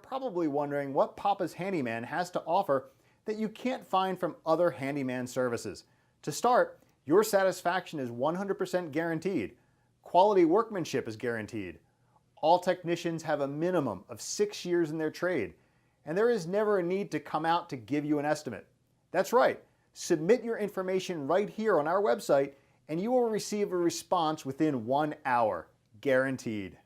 probably wondering what Papa's Handyman has to offer that you can't find from other handyman services. To start, your satisfaction is 100% guaranteed. Quality workmanship is guaranteed. All technicians have a minimum of 6 years in their trade, and there is never a need to come out to give you an estimate. That's right, submit your information right here on our website and you will receive a response within 1 hour, guaranteed.